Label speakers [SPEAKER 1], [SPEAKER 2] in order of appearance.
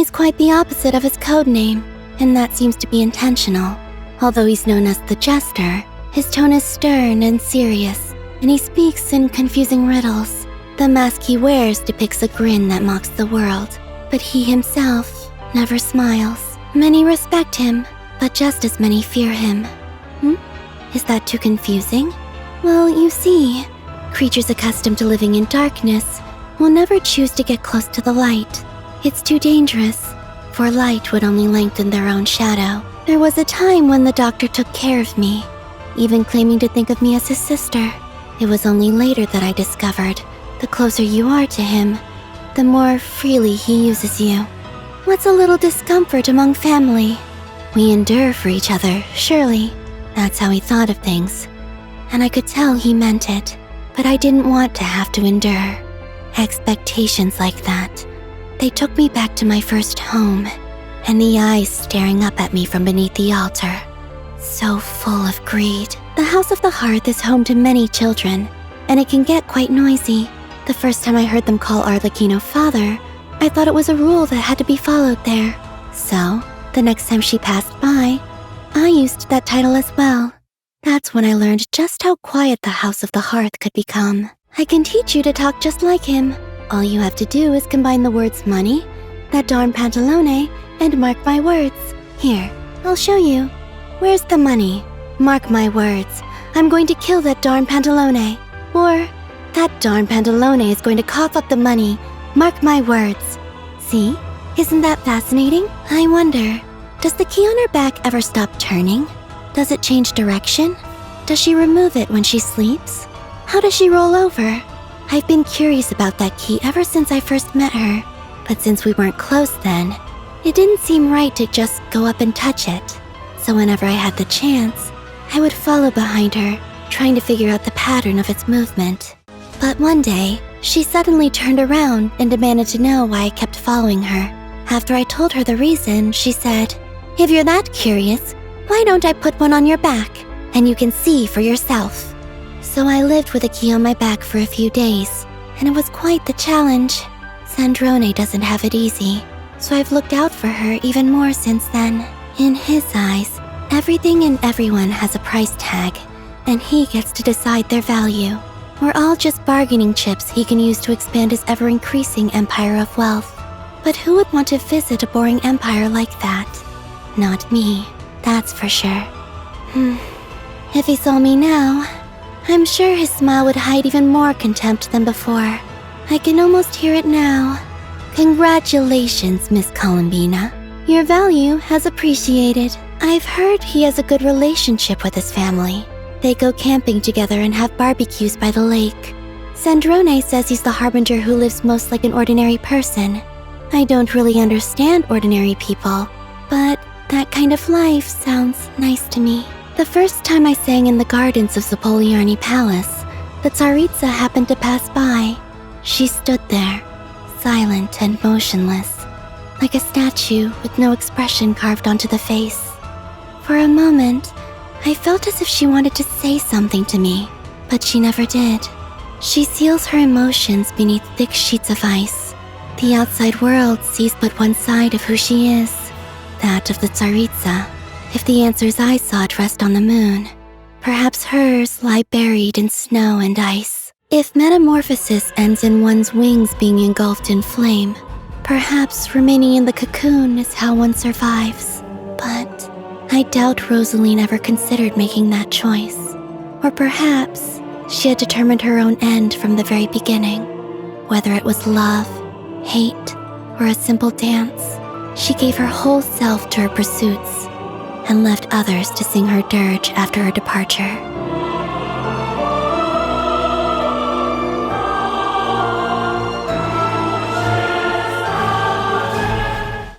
[SPEAKER 1] He's quite the opposite of his code name, and that seems to be intentional. Although he's known as the Jester, his tone is stern and serious, and he speaks in confusing riddles. The mask he wears depicts a grin that mocks the world, but he himself never smiles. Many respect him, but just as many fear him. Is that too confusing? Well, you see, creatures accustomed to living in darkness will never choose to get close to the light. It's too dangerous, for light would only lengthen their own shadow. There was a time when the doctor took care of me, even claiming to think of me as his sister. It was only later that I discovered the closer you are to him, the more freely he uses you. What's a little discomfort among family? We endure for each other, surely. That's how he thought of things, and I could tell he meant it, but I didn't want to have to endure expectations like that. They took me back to my first home, and the eyes staring up at me from beneath the altar, so full of greed. The House of the Hearth is home to many children, and it can get quite noisy. The first time I heard them call Arlecchino father, I thought it was a rule that had to be followed there. So, the next time she passed by, I used that title as well. That's when I learned just how quiet the House of the Hearth could become. I can teach you to talk just like him. All you have to do is combine the words money, that darn Pantalone, and mark my words. Here, I'll show you. Where's the money? Mark my words. I'm going to kill that darn Pantalone. Or, that darn Pantalone is going to cough up the money. Mark my words. See? Isn't that fascinating? I wonder, does the key on her back ever stop turning? Does it change direction? Does she remove it when she sleeps? How does she roll over? I've been curious about that key ever since I first met her, but since we weren't close then, it didn't seem right to just go up and touch it. So whenever I had the chance, I would follow behind her, trying to figure out the pattern of its movement. But one day, she suddenly turned around and demanded to know why I kept following her. After I told her the reason, she said, "If you're that curious, why don't I put one on your back, and you can see for yourself?" So I lived with a key on my back for a few days, and it was quite the challenge. Sandrone doesn't have it easy, so I've looked out for her even more since then. In his eyes, everything and everyone has a price tag, and he gets to decide their value. We're all just bargaining chips he can use to expand his ever-increasing empire of wealth. But who would want to visit a boring empire like that? Not me, that's for sure. If he saw me now, I'm sure his smile would hide even more contempt than before. I can almost hear it now. Congratulations, Miss Columbina. Your value has appreciated. I've heard he has a good relationship with his family. They go camping together and have barbecues by the lake. Sandrone says he's the harbinger who lives most like an ordinary person. I don't really understand ordinary people, but that kind of life sounds nice to me. The first time I sang in the gardens of Zapoliarni Palace, the Tsaritsa happened to pass by. She stood there, silent and motionless, like a statue with no expression carved onto the face. For a moment, I felt as if she wanted to say something to me, but she never did. She seals her emotions beneath thick sheets of ice. The outside world sees but one side of who she is, that of the Tsaritsa. If the answers I sought rest on the moon, perhaps hers lie buried in snow and ice. If metamorphosis ends in one's wings being engulfed in flame, perhaps remaining in the cocoon is how one survives. But I doubt Rosaline ever considered making that choice. Or perhaps she had determined her own end from the very beginning. Whether it was love, hate, or a simple dance, she gave her whole self to her pursuits and left others to sing her dirge after her departure.